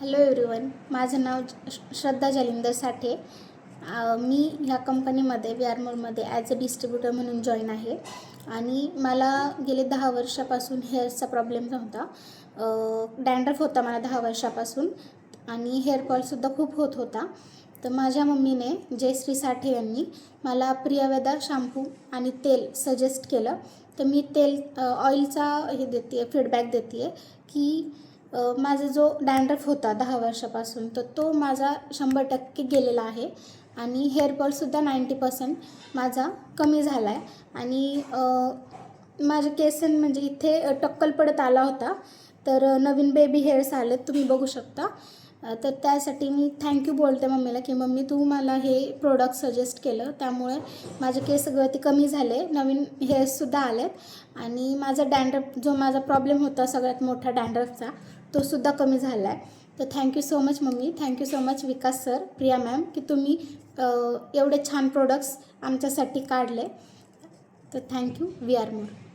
Hello everyone, माझं नाव श्रद्धा जालिंदर साठे। मी ह्या कंपनीमध्ये व्यारमोरमध्ये ॲज अ डिस्ट्रीब्युटर म्हणून जॉईन आहे आणि मला गेले 10 वर्षापासून हेअरचा प्रॉब्लेम होता। डॅन्ड्रफ होता मला 10 वर्षापासून आणि हेअरफॉलसुद्धा खूप होत होता। तर माझ्या मम्मीने जयश्री साठे यांनी मला प्रियावेदा शॅम्पू आणि तेल सजेस्ट केलं। तर मी तेल ऑइलचा फीडबॅक देते की माझा जो डॅन्ड्रफ होता 10 वर्षापासून तर तो माझा 100% गेलेला आहे आणि हेअरफॉलसुद्धा 90% माझा कमी झाला आहे आणि माझे केसन म्हणजे इथे टक्कल पडत आला होता। तर नवीन बेबी हेअर्स आले तुम्ही बघू शकता। तर त्यासाठी मी थँक्यू बोलते मम्मीला की मम्मी तू मला हे प्रोडक्ट सजेस्ट केलं, त्यामुळे माझे केस गळती कमी झाले, नवीन हेअर्ससुद्धा आलेत आणि माझा डॅन्ड्रफ जो माझा प्रॉब्लेम होता सगळ्यात मोठा डॅन्ड्रफचा तो सुद्धा कमी झाला आहे। तर thank you so much mummy, thank you so much Vikas sir, Priya ma'am की तुम्ही एवढे छान प्रोडक्ट्स आमच्यासाठी काढले। तर थँक्यू, वी आर मोर।